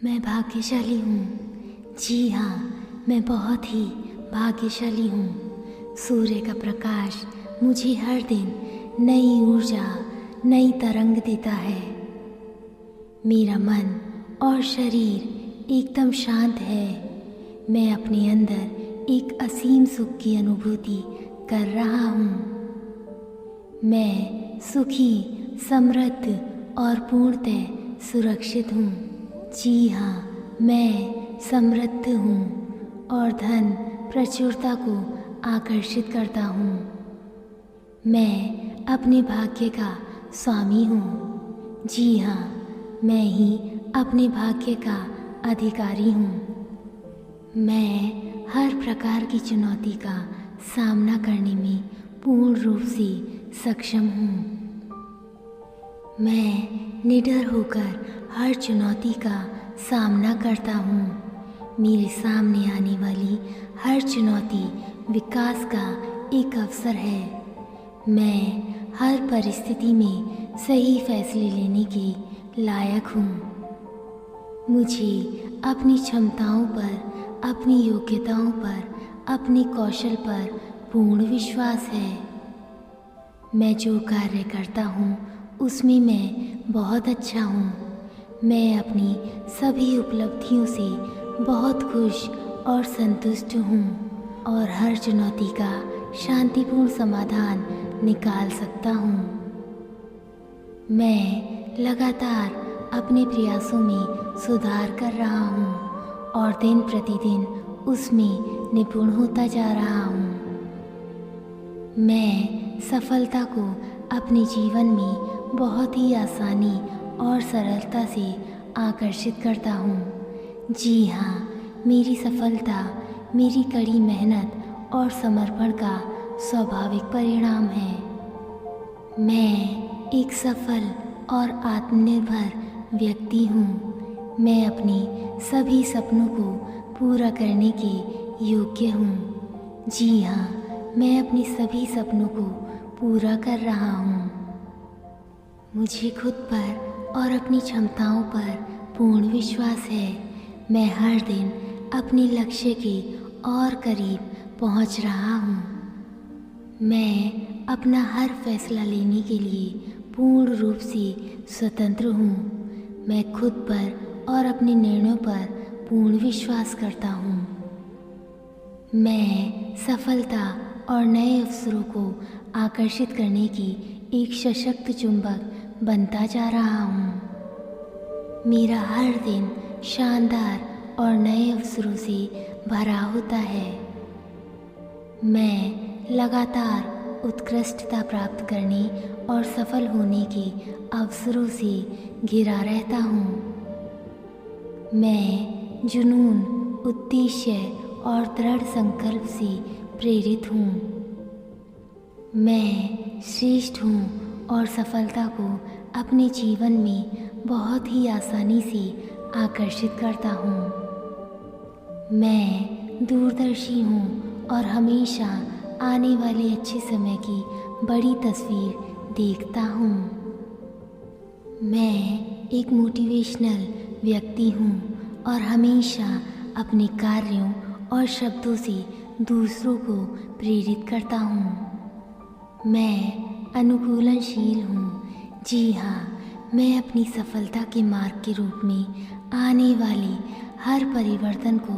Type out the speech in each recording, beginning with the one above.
मैं भाग्यशाली हूँ। जी हाँ, मैं बहुत ही भाग्यशाली हूँ। सूर्य का प्रकाश मुझे हर दिन नई ऊर्जा, नई तरंग देता है। मेरा मन और शरीर एकदम शांत है। मैं अपने अंदर एक असीम सुख की अनुभूति कर रहा हूँ। मैं सुखी, समृद्ध और पूर्णतः सुरक्षित हूँ। जी हाँ, मैं समृद्ध हूँ और धन प्रचुरता को आकर्षित करता हूँ। मैं अपने भाग्य का स्वामी हूँ। जी हाँ, मैं ही अपने भाग्य का अधिकारी हूँ। मैं हर प्रकार की चुनौती का सामना करने में पूर्ण रूप से सक्षम हूँ। मैं निडर होकर हर चुनौती का सामना करता हूँ। मेरे सामने आने वाली हर चुनौती विकास का एक अवसर है। मैं हर परिस्थिति में सही फैसले लेने के लायक हूँ। मुझे अपनी क्षमताओं पर, अपनी योग्यताओं पर, अपने कौशल पर पूर्ण विश्वास है। मैं जो कार्य करता हूँ उसमें मैं बहुत अच्छा हूँ। मैं अपनी सभी उपलब्धियों से बहुत खुश और संतुष्ट हूँ और हर चुनौती का शांतिपूर्ण समाधान निकाल सकता हूँ। मैं लगातार अपने प्रयासों में सुधार कर रहा हूँ और दिन प्रतिदिन उसमें निपुण होता जा रहा हूँ। मैं सफलता को अपने जीवन में बहुत ही आसानी और सरलता से आकर्षित करता हूँ। जी हाँ, मेरी सफलता मेरी कड़ी मेहनत और समर्पण का स्वाभाविक परिणाम है। मैं एक सफल और आत्मनिर्भर व्यक्ति हूँ। मैं अपने सभी सपनों को पूरा करने के योग्य हूँ। जी हाँ, मैं अपने सभी सपनों को पूरा कर रहा हूँ। मुझे खुद पर और अपनी क्षमताओं पर पूर्ण विश्वास है। मैं हर दिन अपने लक्ष्य के और करीब पहुँच रहा हूँ। मैं अपना हर फैसला लेने के लिए पूर्ण रूप से स्वतंत्र हूँ। मैं खुद पर और अपने निर्णयों पर पूर्ण विश्वास करता हूँ। मैं सफलता और नए अवसरों को आकर्षित करने की एक सशक्त चुंबक बनता जा रहा हूँ। मेरा हर दिन शानदार और नए अवसरों से भरा होता है। मैं लगातार उत्कृष्टता प्राप्त करने और सफल होने के अवसरों से घिरा रहता हूँ। मैं जुनून, उद्देश्य और दृढ़ संकल्प से प्रेरित हूँ। मैं श्रेष्ठ हूँ और सफलता को अपने जीवन में बहुत ही आसानी से आकर्षित करता हूँ। मैं दूरदर्शी हूँ और हमेशा आने वाले अच्छे समय की बड़ी तस्वीर देखता हूँ। मैं एक मोटिवेशनल व्यक्ति हूँ और हमेशा अपने कार्यों और शब्दों से दूसरों को प्रेरित करता हूँ। मैं अनुकूलनशील हूँ। जी हाँ, मैं अपनी सफलता के मार्ग के रूप में आने वाले हर परिवर्तन को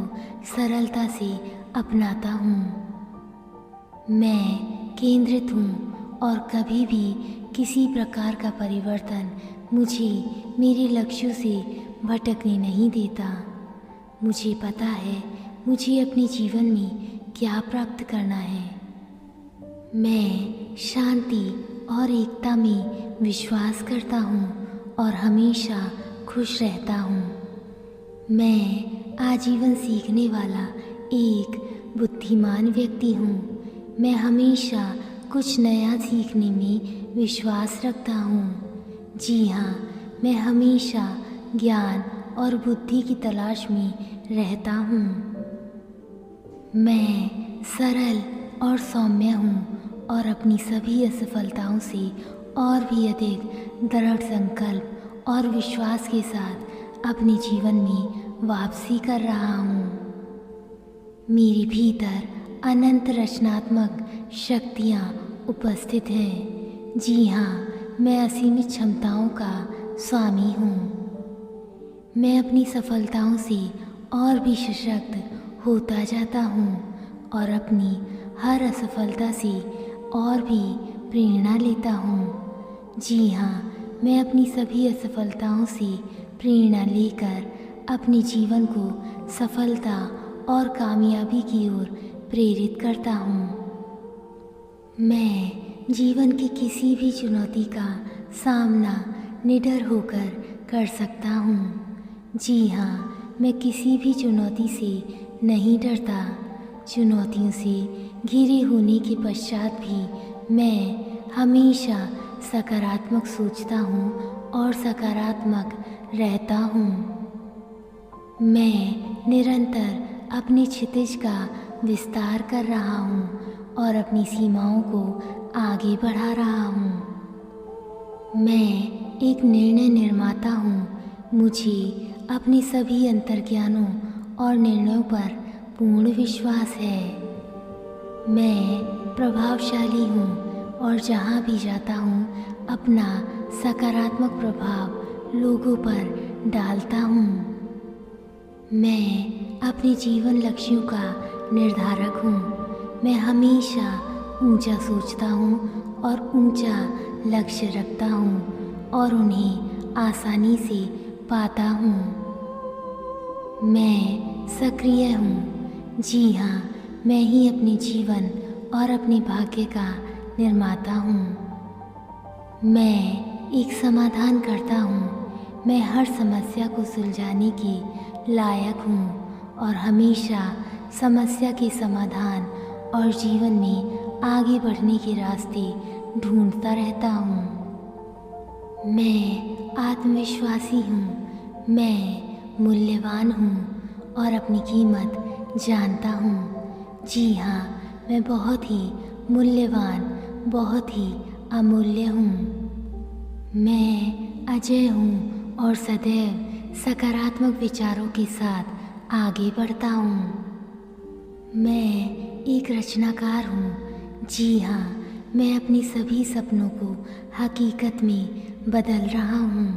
सरलता से अपनाता हूँ। मैं केंद्रित हूँ और कभी भी किसी प्रकार का परिवर्तन मुझे मेरे लक्ष्यों से भटकने नहीं देता। मुझे पता है मुझे अपने जीवन में क्या प्राप्त करना है। मैं शांति और एकता में विश्वास करता हूँ और हमेशा खुश रहता हूँ। मैं आजीवन सीखने वाला एक बुद्धिमान व्यक्ति हूँ। मैं हमेशा कुछ नया सीखने में विश्वास रखता हूँ। जी हाँ, मैं हमेशा ज्ञान और बुद्धि की तलाश में रहता हूँ। मैं सरल और सौम्य हूँ और अपनी सभी असफलताओं से और भी अधिक दृढ़ संकल्प और विश्वास के साथ अपने जीवन में वापसी कर रहा हूँ। मेरे भीतर अनंत रचनात्मक शक्तियाँ उपस्थित हैं। जी हाँ, मैं असीमित क्षमताओं का स्वामी हूँ। मैं अपनी सफलताओं से और भी सशक्त होता जाता हूँ और अपनी हर असफलता से और भी प्रेरणा लेता हूँ। जी हाँ, मैं अपनी सभी असफलताओं से प्रेरणा लेकर अपने जीवन को सफलता और कामयाबी की ओर प्रेरित करता हूँ। मैं जीवन की किसी भी चुनौती का सामना निडर होकर कर सकता हूँ। जी हाँ, मैं किसी भी चुनौती से नहीं डरता। चुनौतियों से घिरे होने के पश्चात भी मैं हमेशा सकारात्मक सोचता हूँ और सकारात्मक रहता हूँ। मैं निरंतर अपने क्षितिज का विस्तार कर रहा हूँ और अपनी सीमाओं को आगे बढ़ा रहा हूँ। मैं एक निर्णय निर्माता हूँ। मुझे अपने सभी अंतर्ज्ञानों और निर्णयों पर पूर्ण विश्वास है। मैं प्रभावशाली हूँ और जहाँ भी जाता हूँ अपना सकारात्मक प्रभाव लोगों पर डालता हूँ। मैं अपने जीवन लक्ष्यों का निर्धारक हूँ। मैं हमेशा ऊंचा सोचता हूँ और ऊंचा लक्ष्य रखता हूँ और उन्हें आसानी से पाता हूँ। मैं सक्रिय हूँ। जी हाँ, मैं ही अपने जीवन और अपने भाग्य का निर्माता हूँ। मैं एक समाधान करता हूँ। मैं हर समस्या को सुलझाने के लायक हूँ और हमेशा समस्या के समाधान और जीवन में आगे बढ़ने के रास्ते ढूंढता रहता हूँ। मैं आत्मविश्वासी हूँ। मैं मूल्यवान हूँ और अपनी कीमत जानता हूँ। जी हाँ, मैं बहुत ही मूल्यवान, बहुत ही अमूल्य हूँ। मैं अजय हूँ और सदैव सकारात्मक विचारों के साथ आगे बढ़ता हूँ। मैं एक रचनाकार हूँ। जी हाँ, मैं अपने सभी सपनों को हकीकत में बदल रहा हूँ।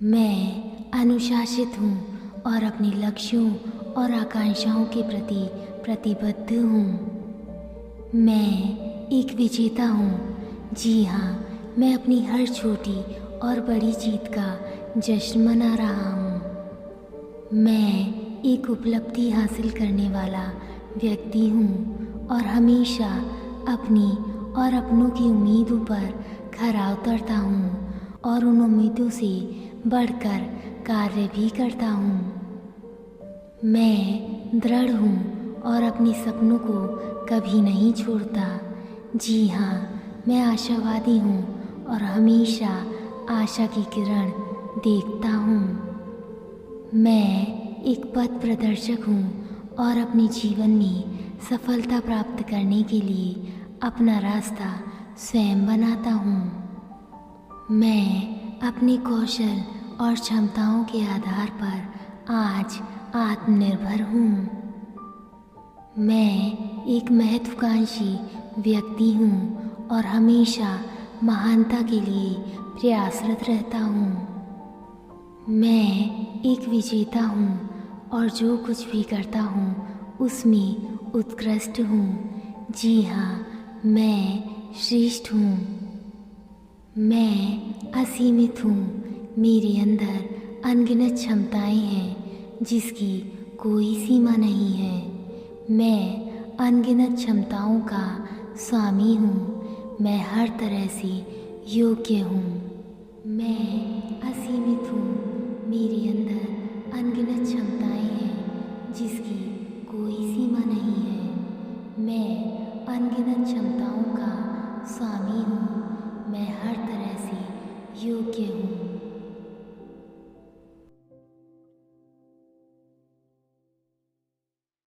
मैं अनुशासित हूँ और अपने लक्ष्यों और आकांक्षाओं के प्रति प्रतिबद्ध हूँ। मैं एक विजेता हूँ। जी हाँ, मैं अपनी हर छोटी और बड़ी जीत का जश्न मना रहा हूँ। मैं एक उपलब्धि हासिल करने वाला व्यक्ति हूँ और हमेशा अपनी और अपनों की उम्मीदों पर खरा उतरता हूँ और उन उम्मीदों से बढ़कर कार्य भी करता हूँ। मैं दृढ़ हूँ और अपने सपनों को कभी नहीं छोड़ता। जी हाँ, मैं आशावादी हूँ और हमेशा आशा की किरण देखता हूँ। मैं एक पथ प्रदर्शक हूँ और अपने जीवन में सफलता प्राप्त करने के लिए अपना रास्ता स्वयं बनाता हूँ। मैं अपने कौशल और क्षमताओं के आधार पर आज आत्मनिर्भर हूँ। मैं एक महत्वाकांक्षी व्यक्ति हूँ और हमेशा महानता के लिए प्रयासरत रहता हूँ। मैं एक विजेता हूँ और जो कुछ भी करता हूँ उसमें उत्कृष्ट हूँ। जी हाँ, मैं श्रेष्ठ हूँ। मैं असीमित हूँ। मेरे अंदर अनगिनत क्षमताएं हैं जिसकी कोई सीमा नहीं है। मैं अनगिनत क्षमताओं का स्वामी हूँ। मैं हर तरह से योग्य हूँ। मैं असीमित हूँ। मेरे अंदर अनगिनत क्षमताएं हैं जिसकी कोई सीमा नहीं है। मैं अनगिनत क्षमताओं का स्वामी हूँ। मैं हर तरह से योग्य हूँ।